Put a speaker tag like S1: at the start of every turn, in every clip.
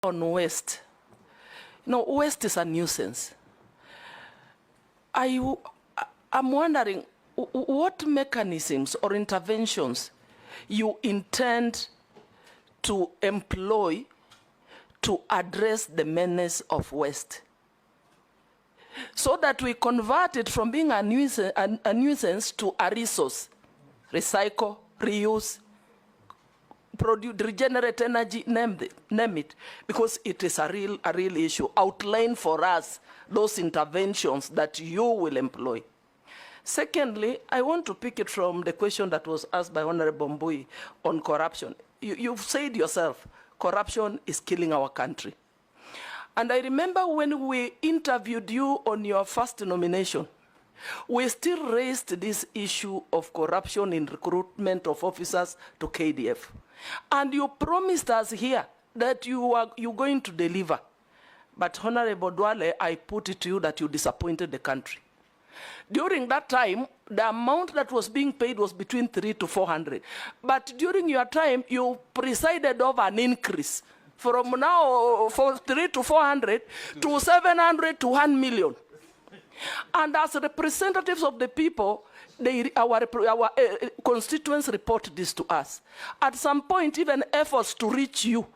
S1: on West. West is a nuisance. I'm wondering what mechanisms or interventions you intend to employ to address the menace of West, so that we convert it from being a nuisance to a resource. Recycle, reuse, produce, regenerate energy, name it, because it is a real issue. Outline for us those interventions that you will employ. Secondly, I want to pick it from the question that was asked by Honorable Mbui on corruption. You've said yourself, corruption is killing our country. And I remember when we interviewed you on your first nomination, we still raised this issue of corruption in recruitment of officers to KDF. And you promised us here that you're going to deliver. But Honorable Duale, I put it to you that you disappointed the country. During that time, the amount that was being paid was between 300 to 400. But during your time, you presided over an increase from now for 300 to 400 to 700 to 1 million. And as representatives of the people, our constituents report this to us. At some point, even efforts to reach you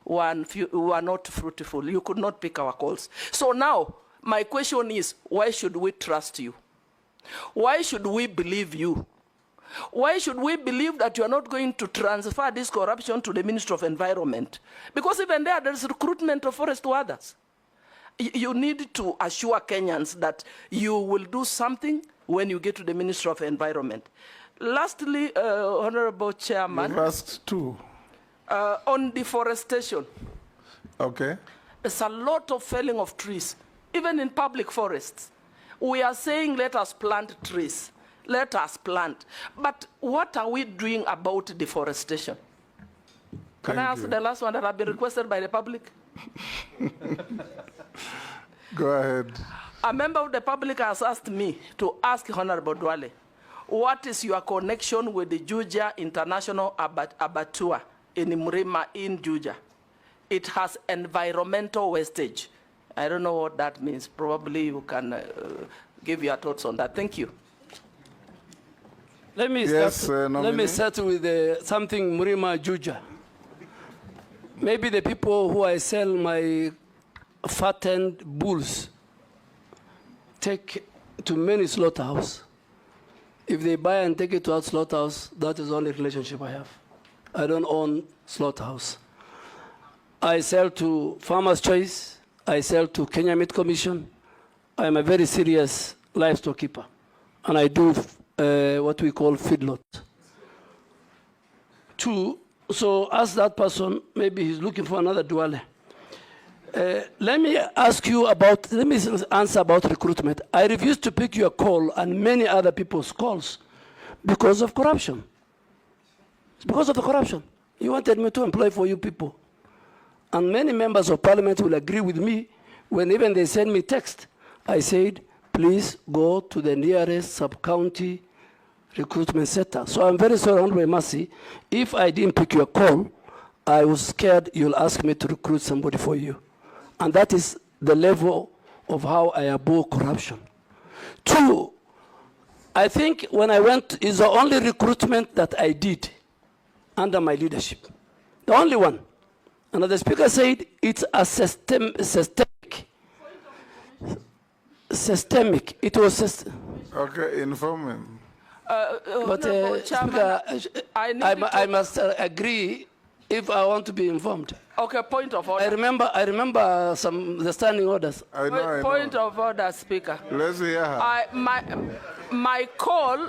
S1: were not fruitful. You could not pick our calls. So now, my question is, why should we trust you? Why should we believe you? Why should we believe that you are not going to transfer this corruption to the Ministry of Environment? Because even there's recruitment of forest wardens. You need to assure Kenyans that you will do something when you get to the Ministry of Environment. Lastly, Honorable Chairman.
S2: You've asked two.
S1: On deforestation.
S2: Okay.
S1: There's a lot of felling of trees, even in public forests. We are saying, let us plant trees. Let us plant. But what are we doing about deforestation? Can I ask the last one that have been requested by the public?
S2: Go ahead.
S1: A member of the public has asked me to ask Honorable Duale, what is your connection with the Juja International Abattoir in Murima in Juja? It has environmental wastage. I don't know what that means. Probably you can give your thoughts on that. Thank you.
S3: Let me start with something Murima Juja. Maybe the people who I sell my fattened bulls take to many slaughterhouse. If they buy and take it to our slaughterhouse, that is the only relationship I have. I don't own slaughterhouse. I sell to Farmers Choice. I sell to Kenya Meat Commission. I am a very serious livestock keeper. And I do what we call feedlot. Two, so ask that person, maybe he's looking for another Duale. Let me answer about recruitment. I refuse to pick your call and many other people's calls because of corruption. It's because of the corruption. You wanted me to employ for you people. And many members of parliament will agree with me when even they send me text. I said, please go to the nearest sub-county recruitment center. So I'm very sorry, Honorable Mercy. If I didn't pick your call, I was scared you'll ask me to recruit somebody for you. And that is the level of how I abhor corruption. Two, I think when I went, is the only recruitment that I did under my leadership. The only one. And the speaker said it's a systemic. Systemic. It was systemic.
S2: Okay, inform him.
S3: But Speaker, I must agree if I want to be informed.
S1: Okay, point of order.
S3: I remember the standing orders.
S2: I know.
S1: Point of order, Speaker.
S2: Let's hear her.
S1: My call.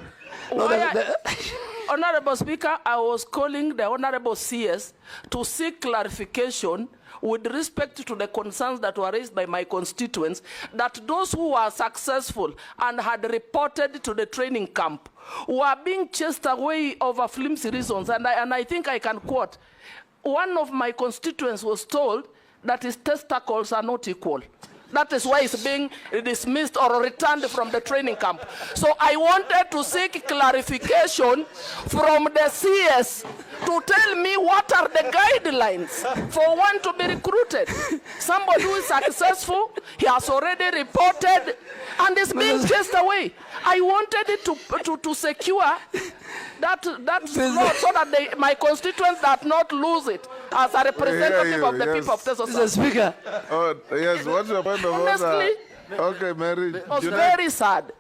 S1: Honorable Speaker, I was calling the Honorable CS to seek clarification with respect to the concerns that were raised by my constituents, that those who were successful and had reported to the training camp were being chased away over flimsy reasons. And I think I can quote, one of my constituents was told that his testicles are not equal. That is why it's being dismissed or returned from the training camp. So I wanted to seek clarification from the CS to tell me what are the guidelines for one to be recruited. Somebody who is successful, he has already reported and is being chased away. I wanted it to secure that slot so that my constituents do not lose it as a representative of the people of Teso South.
S3: Mr. Speaker.
S2: Oh, yes, what's your point of
S1: Honestly,
S2: order? Okay, Mary.
S1: it was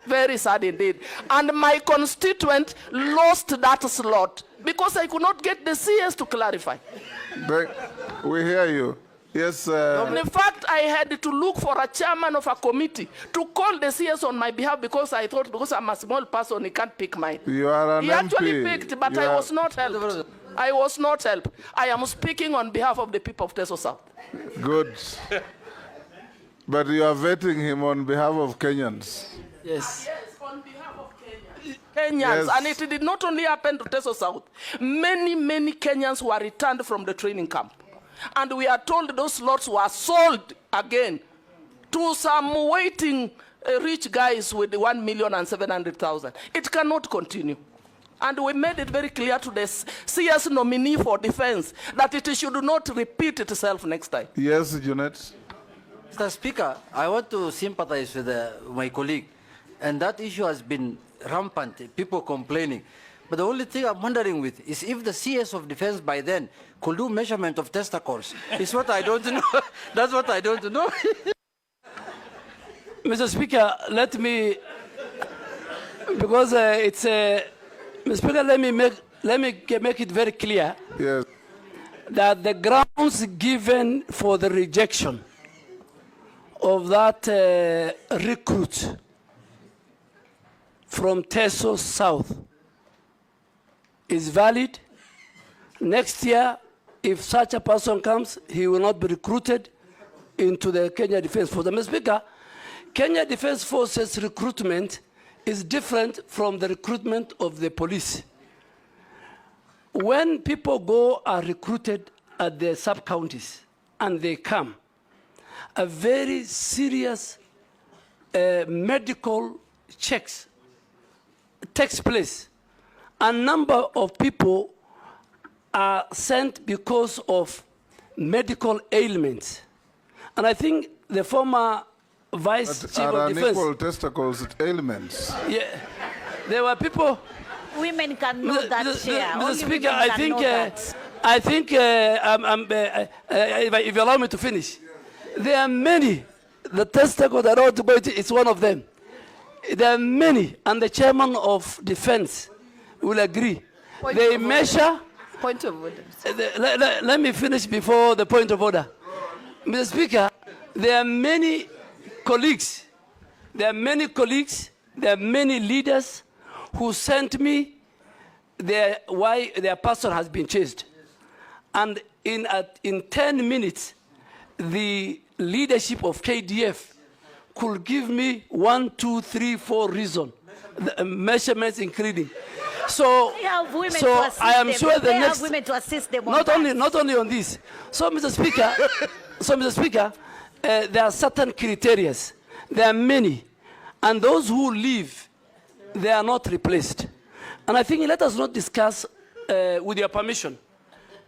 S1: very sad indeed. And my constituent lost that slot because I could not get the CS to clarify.
S2: We hear you. Yes.
S1: In fact, I had to look for a chairman of a committee to call the CS on my behalf because I thought because I'm a small person, he can't pick mine.
S2: You are an
S1: He
S2: MP.
S1: actually picked, but I was not helped. I was not helped. I am speaking on behalf of the people of Teso South.
S2: Good. But you are vetting him on behalf of Kenyans.
S3: Yes.
S1: Yes, on behalf of Kenyans.
S2: Yes.
S1: And it did not only happen to Teso South. Many Kenyans were returned from the training camp. And we are told those slots were sold again to some waiting rich guys with 1,700,000. It cannot continue. And we made it very clear to the CS nominee for defense that it should not repeat itself next time.
S2: Yes, Junet.
S4: Mr. Speaker, I want to sympathize with my colleague. And that issue has been rampant, people complaining. But the only thing I'm wondering with is if the CS of defense by then could do measurement of testicles. It's what I don't know. That's what I don't know.
S3: Mr. Speaker, let me, because it's Mr. Speaker, let me make it very clear
S2: Yes.
S3: that the grounds given for the rejection of that recruit from Teso South is valid. Next year, if such a person comes, he will not be recruited into the Kenya Defense Force. Mr. Speaker, Kenya Defense Forces recruitment is different from the recruitment of the police. When people go are recruited at the sub-counties and they come, a very serious medical checks takes place. A number of people are sent because of medical ailments. And I think the former Vice Chief
S2: Are
S3: of Defense...
S2: unequal testicles ailments?
S3: Yeah, there were people...
S5: Women can know that, Chair.
S3: Mr.
S5: Only
S3: Speaker,
S5: women can know that.
S3: if you allow me to finish, there are many. The testicle that I want to go into is one of them. There are many, and the chairman of defense will agree. They measure.
S5: Point of order.
S3: Let me finish before the point of order. Mr. Speaker, there are many colleagues. There are many leaders who sent me why their pastor has been chased. And in 10 minutes, the leadership of KDF could give me 1, 2, 3, 4 reasons, measurements including. So I am sure the next.
S5: Women to assist them
S3: Not only on this. So, Mr. Speaker, there are certain criteria. There are many, and those who leave, they are not replaced. And I think let us not discuss, with your permission,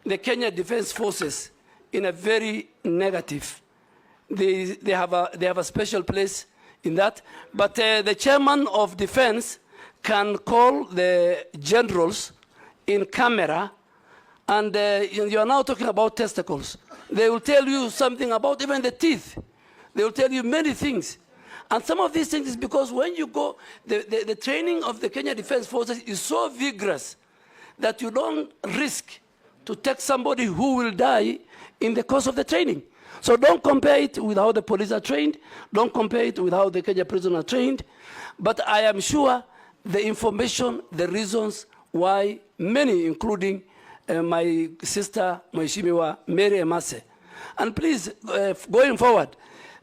S3: the Kenya Defense Forces in a very negative. They have a special place in that. But the chairman of defense can call the generals in camera, and you are now talking about testicles. They will tell you something about even the teeth. They will tell you many things. And some of these things is because when you go, the training of the Kenya Defense Forces is so vigorous that you don't risk to take somebody who will die in the course of the training. So don't compare it with how the police are trained. Don't compare it with how the Kenya prisoners are trained. But I am sure the information, the reasons why many, including my sister, Mheshimiwa Mary Emase. And please, going forward,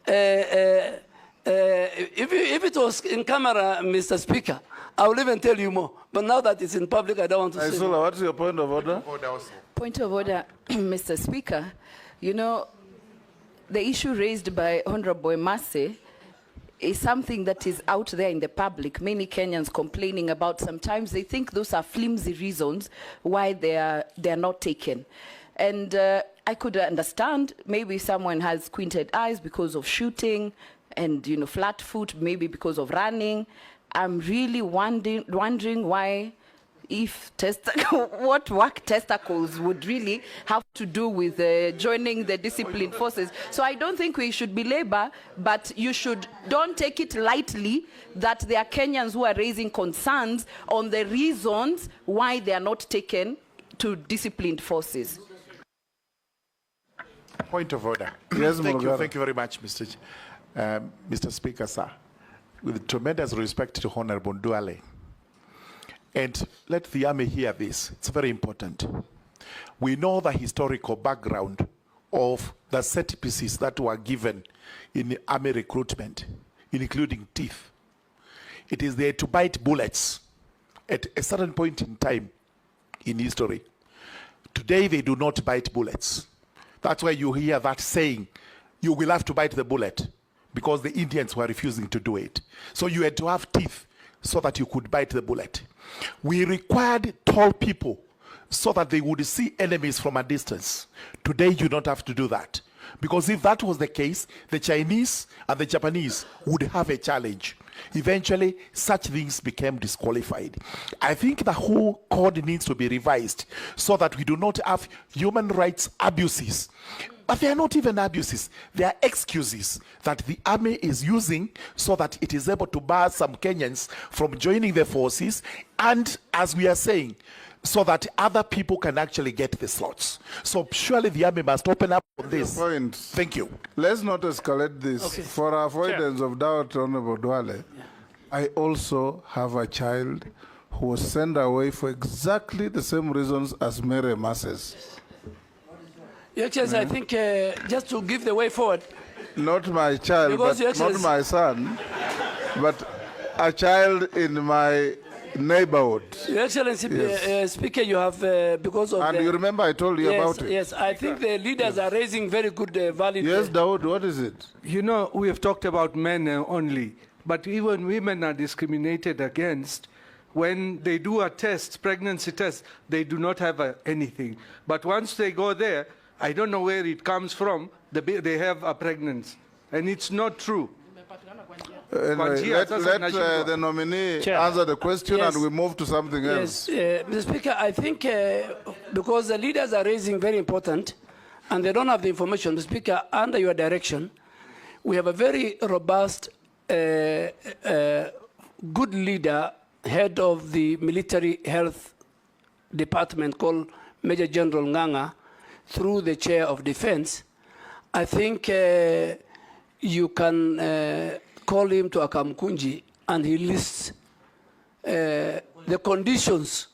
S3: if it was in camera, Mr. Speaker, I will even tell you more. But now that it's in public, I don't want to say
S2: Isula,
S3: more.
S2: what's your point of order?
S6: Point of order, Mr. Speaker. You know, the issue raised by Honorable Emase is something that is out there in the public. Many Kenyans complaining about, sometimes they think those are flimsy reasons why they are not taken. And I could understand maybe someone has squinted eyes because of shooting and, you know, flat foot, maybe because of running. I'm really wondering why, if what work testicles would really have to do with joining the disciplined forces. So I don't think we should belabor, but don't take it lightly that there are Kenyans who are raising concerns on the reasons why they are not taken to disciplined forces.
S7: Point of order.
S2: Yes,
S7: thank you
S2: Mulugara.
S7: very much, Mr. Speaker, sir. With tremendous respect to Honorable Duale. And let the army hear this. It's very important. We know the historical background of the set pieces that were given in the army recruitment, including teeth. It is there to bite bullets at a certain point in time in history. Today, they do not bite bullets. That's why you hear that saying, you will have to bite the bullet, because the Indians were refusing to do it. So you had to have teeth so that you could bite the bullet. We required tall people so that they would see enemies from a distance. Today, you don't have to do that. Because if that was the case, the Chinese and the Japanese would have a challenge. Eventually, such things became disqualified. I think the whole code needs to be revised so that we do not have human rights abuses. But they are not even abuses. They are excuses that the army is using so that it is able to bar some Kenyans from joining the forces, and, as we are saying, so that other people can actually get the slots. So surely the army must open up on this.
S2: Point.
S7: Thank you.
S2: Let's not escalate this.
S3: Okay.
S2: For avoidance of doubt, Honorable Duale, I also have a child who was sent away for exactly the same reasons as Mary Mases.
S3: Your Excellency, I think just to give the way forward,
S2: Not my child,
S3: Because,
S2: but
S3: Your
S2: not
S3: Excellency-
S2: my son, but a child in my neighborhood.
S3: Your Excellency,
S2: Yes.
S3: Speaker, you have, because of
S2: And
S3: the...
S2: you remember I told you
S3: yes,
S2: about it.
S3: yes, I think the leaders are raising very good, valid...
S2: Yes, Dawood, what is it?
S8: You know, we have talked about men only, but even women are discriminated against. When they do a test, pregnancy test, they do not have anything. But once they go there, I don't know where it comes from, they have a pregnancy. And it's not true.
S2: Anyway,
S8: Kwanzia
S2: let
S8: sasa national-
S2: the nominee
S3: Chair.
S2: answer the question
S3: Yes.
S2: and we move to something
S3: Yes,
S2: else.
S3: Mr. Speaker, I think because the leaders are raising very important and they don't have the information, Mr. Speaker, under your direction, we have a very robust, good leader, head of the military health department called Major General Nganga, through the chair of defense. I think you can call him to Akamkunji and he lists the conditions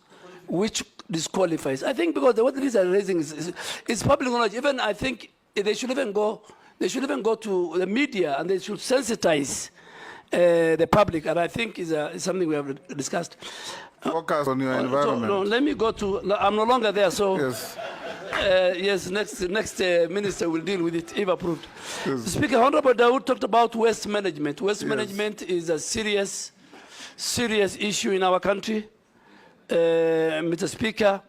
S3: which disqualifies. I think because what these are raising is public knowledge. Even I think they should even go to the media and they should sensitize the public. And I think is something we have discussed.
S2: Focus on your
S3: So,
S2: environment.
S3: no, let me go to. I'm no longer there, so.
S2: Yes.
S3: Yes, next minister will deal with it if approved. Yes. Speaker, Honorable Dawood talked about waste management. Waste management is a serious issue in our country. Mr. Speaker,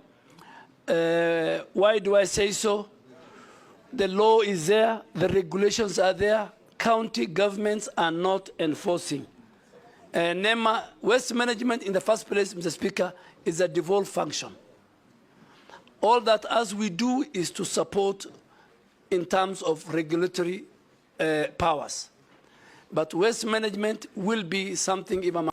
S3: why do I say so? The law is there, the regulations are there, county governments are not enforcing. NEMA, waste management in the first place, Mr. Speaker, is a devolved function. All that as we do is to support in terms of regulatory powers. But waste management will be something, if I'm